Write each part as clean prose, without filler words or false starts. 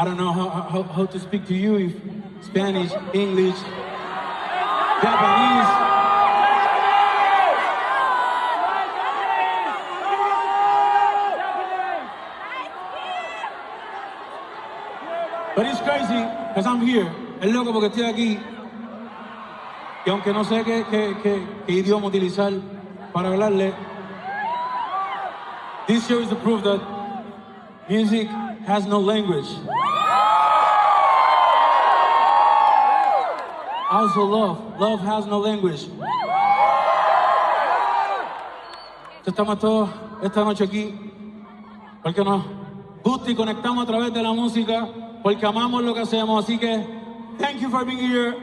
I don't know how to speak to you, if Spanish, English, Japanese. But it's crazy, because I'm here. Es loco porque estoy aquí. Y aunque no sé qué idioma utilizar para hablarle, this show is the proof that music has no language. Also love has no language. Estamos todos esta noche aquí porque nos gusta y conectamos a través de la música, porque amamos lo que hacemos. Así que, thank you for being here.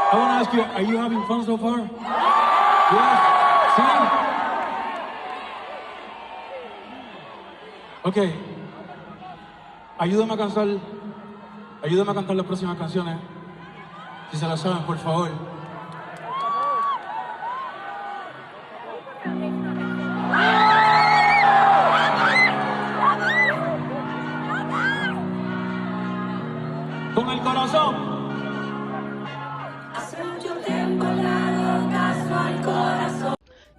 I want to ask you, are you having fun so far? Yes? Sí. Ok. Ayúdame a cantar las próximas canciones. Si se las saben, por favor. Con el corazón.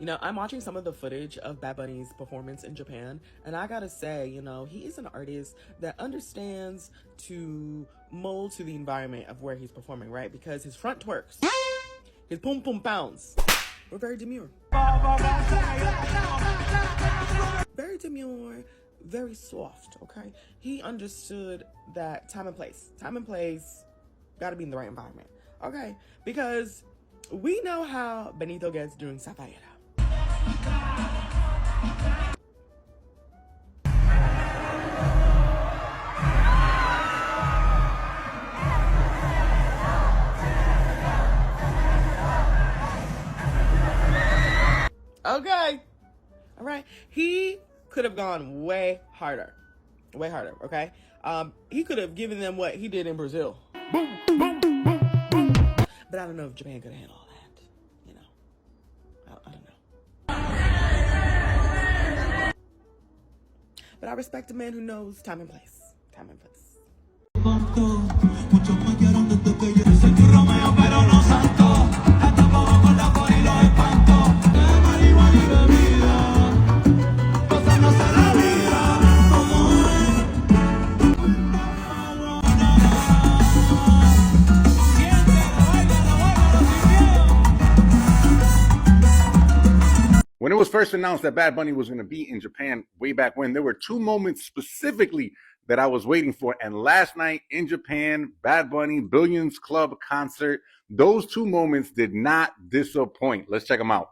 You know, I'm watching some of the footage of Bad Bunny's performance in Japan, and I gotta say, you know, he is an artist that understands to mold to the environment of where he's performing, right? Because his front twerks, his pum pum pounds, were very demure. Very demure, very soft, okay? He understood that time and place gotta be in the right environment, okay? Because we know how Benito gets during Zafaera. Okay. All right. He could have gone way harder, okay? He could have given them what he did in Brazil. Boom, boom, boom, boom. But I don't know if Japan could handle all that, you know. I don't know. But I respect a man who knows time and place. Time and place. When it was first announced that Bad Bunny was going to be in Japan way back when, there were two moments specifically that I was waiting for. And last night in Japan, Bad Bunny, Billions Club concert, those two moments did not disappoint. Let's check them out.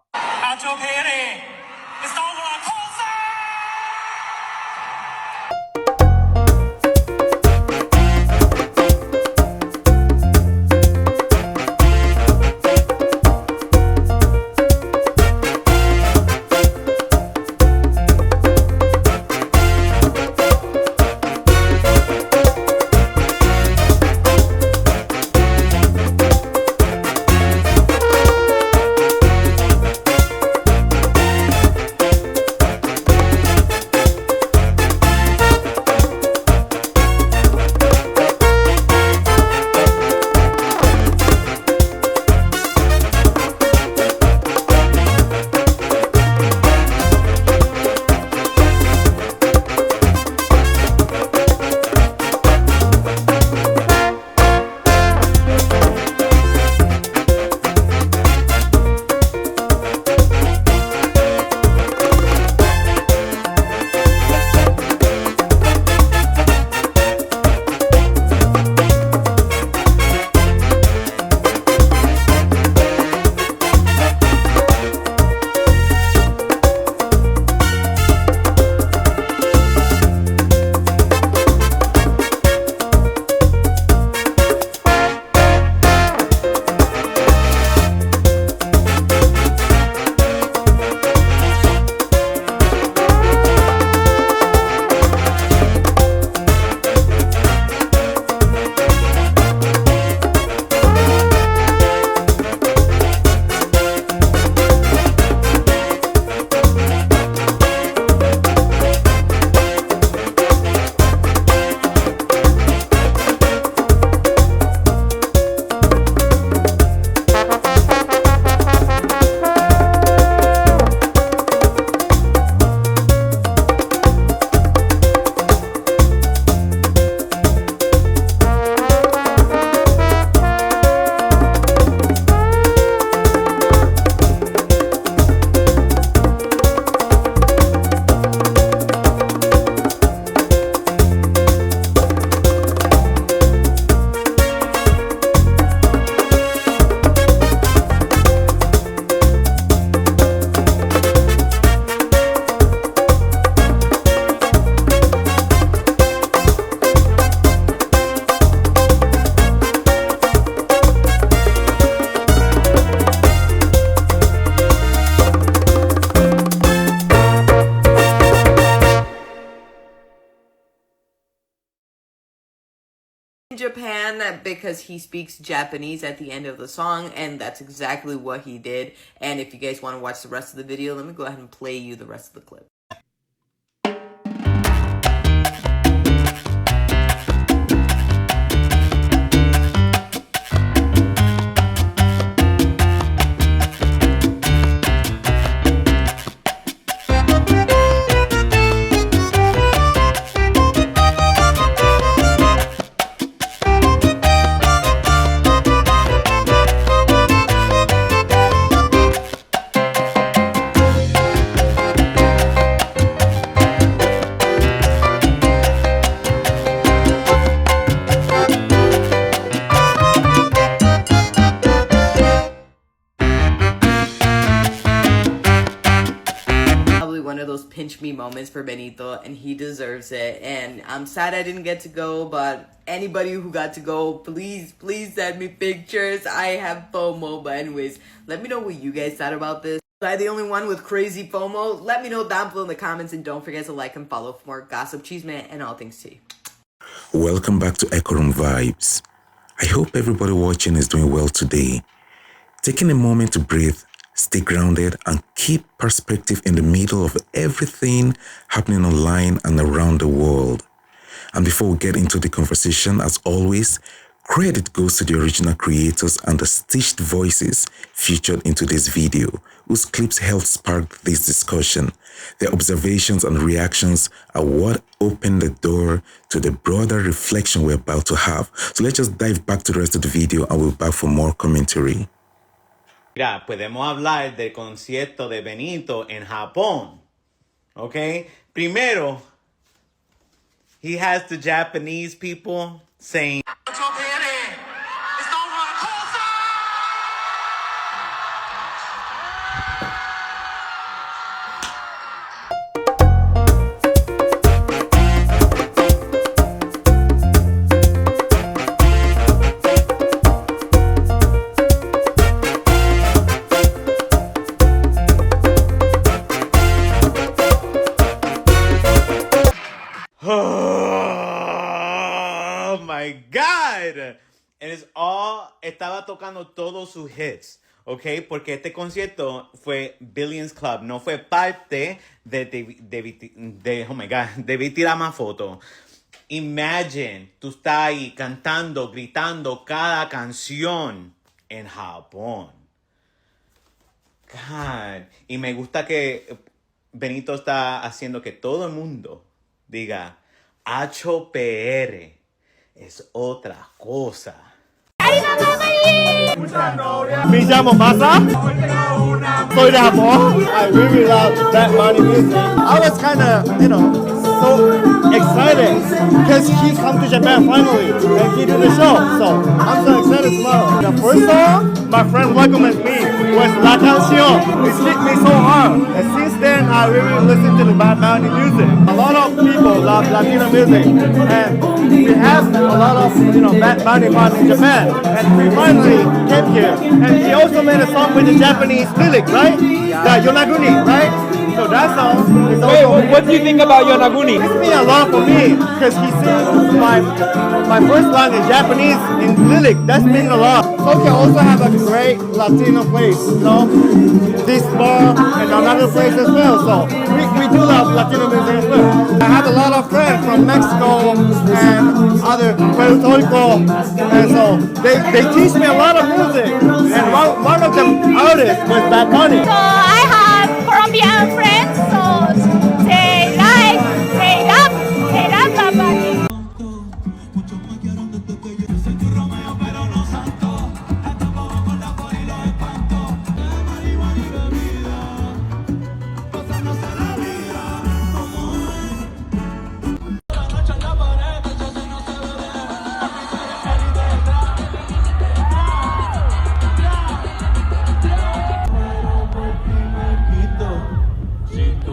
Japan because he speaks Japanese at the end of the song, and that's exactly what he did. And if you guys want to watch the rest of the video, let me go ahead and play you the rest of the clip. One of those pinch me moments for Benito, and he deserves it. And I'm sad I didn't get to go, but anybody who got to go, please send me pictures. I have FOMO. But anyways, let me know what you guys thought about this. Am I the only one with crazy FOMO? Let me know down below in the comments, and don't forget to like and follow for more gossip, chisme, and all things tea. Welcome back to Echo Room Vibes. I hope everybody watching is doing well today. Taking a moment to breathe, stay grounded, and keep perspective in the middle of everything happening online and around the world. And before we get into the conversation, as always, credit goes to the original creators and the stitched voices featured in today's video, whose clips helped spark this discussion. Their observations and reactions are what opened the door to the broader reflection we're about to have. So let's just dive back to the rest of the video and we'll be back for more commentary. Mira, podemos hablar del concierto de Benito en Japón, ¿ok? Primero, he has the Japanese people saying, oh my God. And it's all, estaba tocando todos sus hits, ¿ok? Porque este concierto fue Billions Club, no fue parte oh my God, debí tirar más fotos. Imagine, tú estás ahí cantando, gritando cada canción en Japón. God. Y me gusta que Benito está haciendo que todo el mundo diga, HPR es otra cosa. Me llamo Masa. Soy de Japón. I really love Bad Bunny music. I was kind of, so excited because he come to Japan finally and he do the show. So I'm so excited tomorrow. The first song my friend recommended me was La Canción. It hit me so hard. And since then I really listen to the Bad Bunny music. A lot of people love Latino music, and we have a lot of Bad Bunny fans in Japan. And we finally came here. And he also made a song with the Japanese lyric, right? The Yonaguni, right? So that song is also... What do you think about Yonaguni? It's mean a lot for me because he sings my first line in Japanese in lyric. That's mean a lot. Tokyo also have a great Latino place, this bar and another place as well. So we do love Latino music as well. I have a lot of friends from Mexico and other Puerto Rico, and so they teach me a lot of music. And one of the artists was Bad Bunny. So I have Colombian friends, so they love Bad Bunny. Si tú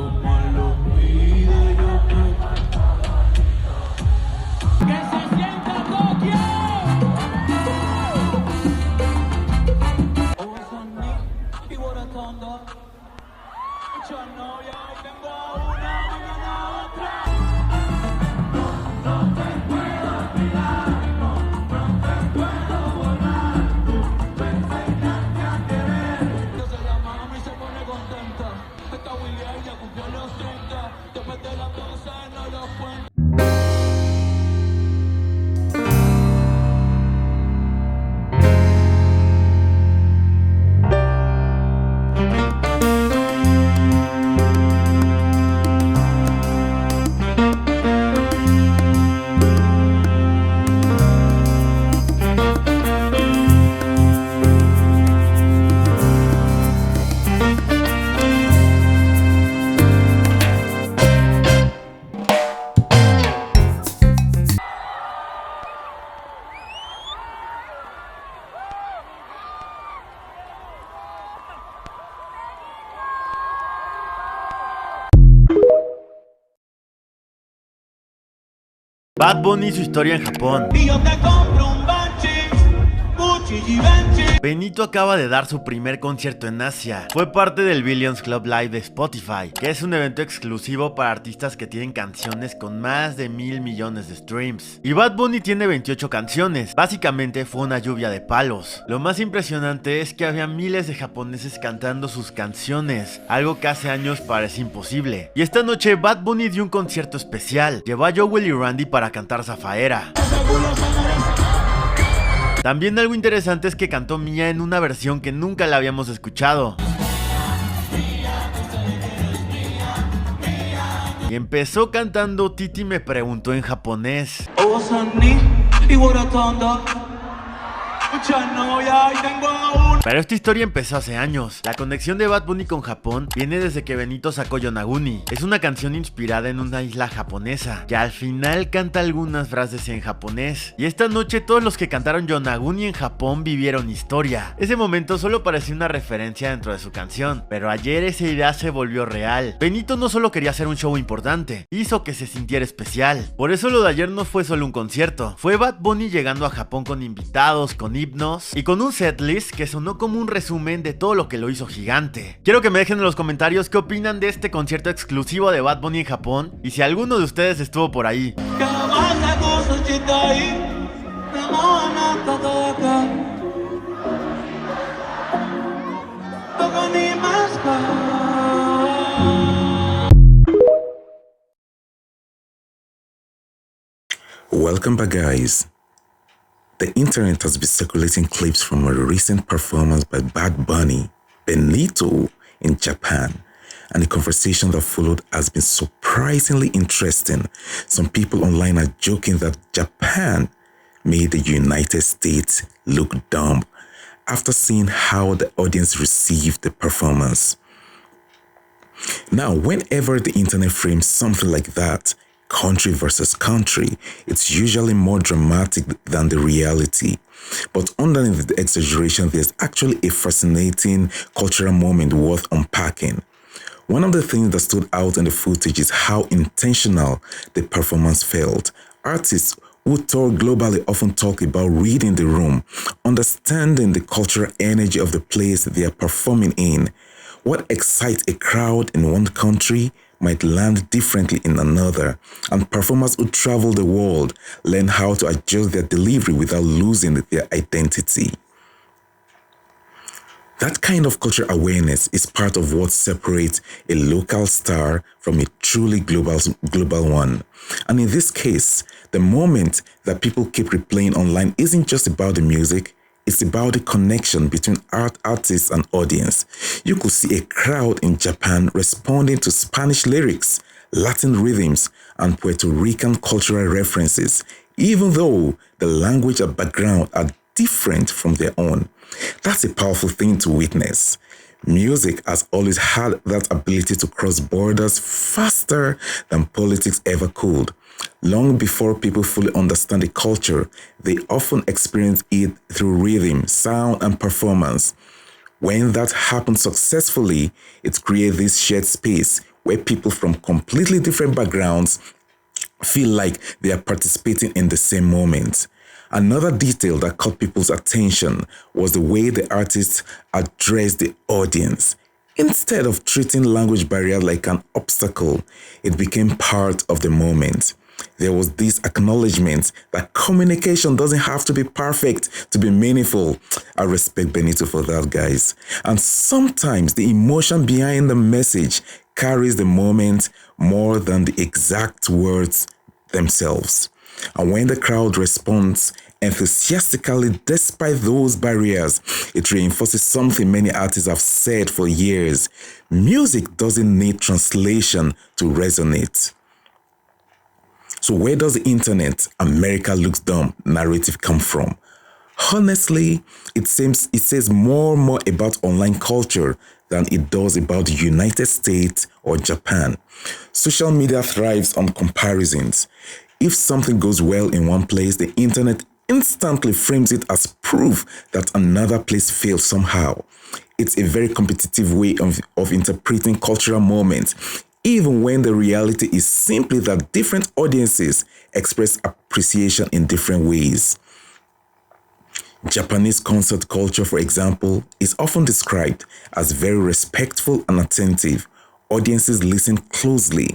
Bad Bunny y su historia en Japón. Benito acaba de dar su primer concierto en Asia. Fue parte del Billions Club Live de Spotify, que es un evento exclusivo para artistas que tienen canciones con más de 1,000 millones de streams. Y Bad Bunny tiene 28 canciones. Básicamente fue una lluvia de palos. Lo más impresionante es que había miles de japoneses cantando sus canciones, algo que hace años parece imposible. Y esta noche Bad Bunny dio un concierto especial. Llevó a Jowell y Randy para cantar Zafaera. También algo interesante es que cantó Mía en una versión que nunca la habíamos escuchado. Y empezó cantando Titi me preguntó en japonés. Pero esta historia empezó hace años. La conexión de Bad Bunny con Japón viene desde que Benito sacó Yonaguni. Es una canción inspirada en una isla japonesa, que al final canta algunas frases en japonés. Y esta noche todos los que cantaron Yonaguni en Japón vivieron historia. Ese momento solo parecía una referencia dentro de su canción, pero ayer esa idea se volvió real. Benito no solo quería hacer un show importante, hizo que se sintiera especial. Por eso lo de ayer no fue solo un concierto, fue Bad Bunny llegando a Japón con invitados, con himnos y con un setlist que sonó como un resumen de todo lo que lo hizo gigante. Quiero que me dejen en los comentarios qué opinan de este concierto exclusivo de Bad Bunny en Japón y si alguno de ustedes estuvo por ahí. Welcome back, guys. The internet has been circulating clips from a recent performance by Bad Bunny, Benito, in Japan, and the conversation that followed has been surprisingly interesting. Some people online are joking that Japan made the United States look dumb after seeing how the audience received the performance. Now, whenever the internet frames something like that, country versus country, it's usually more dramatic than the reality. But underneath the exaggeration, there's actually a fascinating cultural moment worth unpacking. One of the things that stood out in the footage is how intentional the performance felt. Artists who tour globally often talk about reading the room, understanding the cultural energy of the place they are performing in. What excites a crowd in one country might land differently in another, and performers who travel the world learn how to adjust their delivery without losing their identity. That kind of cultural awareness is part of what separates a local star from a truly global one. And in this case, the moment that people keep replaying online isn't just about the music, it's about the connection between artists and audience. You could see a crowd in Japan responding to Spanish lyrics, Latin rhythms, and Puerto Rican cultural references, even though the language and background are different from their own. That's a powerful thing to witness. Music has always had that ability to cross borders faster than politics ever could. Long before people fully understand the culture, they often experience it through rhythm, sound, and performance. When that happens successfully, it creates this shared space where people from completely different backgrounds feel like they are participating in the same moment. Another detail that caught people's attention was the way the artists addressed the audience. Instead of treating language barrier like an obstacle, it became part of the moment. There was this acknowledgement that communication doesn't have to be perfect to be meaningful. I respect Benito for that, guys. And sometimes the emotion behind the message carries the moment more than the exact words themselves. And when the crowd responds enthusiastically despite those barriers, it reinforces something many artists have said for years. Music doesn't need translation to resonate. So where does the internet "America looks dumb" narrative come from? Honestly, it says more and more about online culture than it does about the United States or Japan. Social media thrives on comparisons. If something goes well in one place, the internet instantly frames it as proof that another place failed somehow. It's a very competitive way of interpreting cultural moments. even when the reality is simply that different audiences express appreciation in different ways. Japanese concert culture, for example, is often described as very respectful and attentive. Audiences listen closely,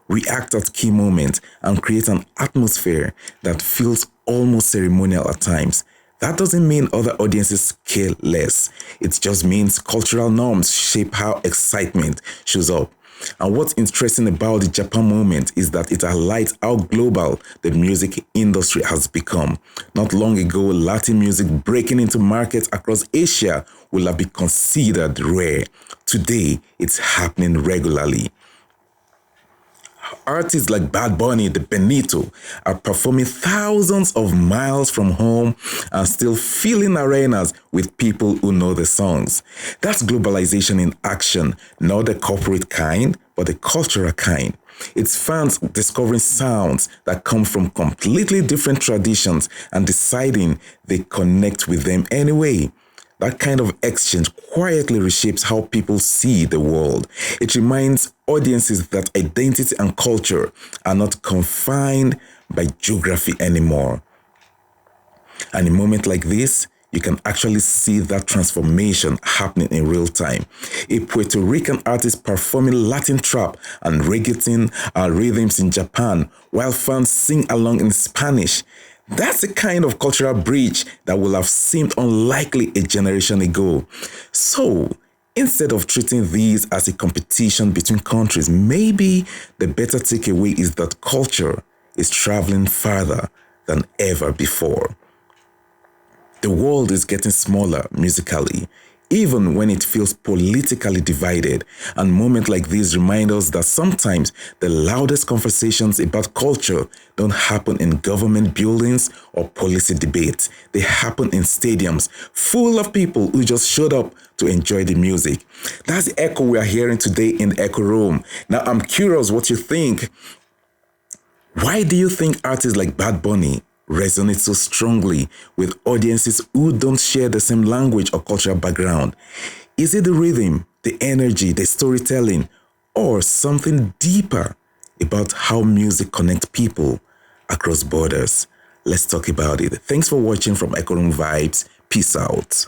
react at key moments, and create an atmosphere that feels almost ceremonial at times. That doesn't mean other audiences care less. It just means cultural norms shape how excitement shows up. And what's interesting about the Japan moment is that it highlights how global the music industry has become. Not long ago, Latin music breaking into markets across Asia will have been considered rare. Today, it's happening regularly. Artists like Bad Bunny, the Benito, are performing thousands of miles from home and still filling arenas with people who know the songs. That's globalization in action, not the corporate kind, but the cultural kind. It's fans discovering sounds that come from completely different traditions and deciding they connect with them anyway. That kind of exchange quietly reshapes how people see the world. It reminds audiences that identity and culture are not confined by geography anymore. And in a moment like this, you can actually see that transformation happening in real time. A Puerto Rican artist performing Latin trap and reggaeton rhythms in Japan, while fans sing along in Spanish. That's the kind of cultural bridge that would have seemed unlikely a generation ago. So, instead of treating these as a competition between countries, maybe the better takeaway is that culture is traveling farther than ever before. The world is getting smaller musically, even when it feels politically divided, and moments like these remind us that sometimes the loudest conversations about culture don't happen in government buildings or policy debates. They happen in stadiums full of people who just showed up to enjoy the music. That's the echo we are hearing today in the Echo Room. Now, I'm curious what you think. Why do you think artists like Bad Bunny resonate so strongly with audiences who don't share the same language or cultural background? Is it the rhythm, the energy, the storytelling, or something deeper about how music connects people across borders? Let's talk about it. Thanks for watching from Echo Room Vibes. Peace out.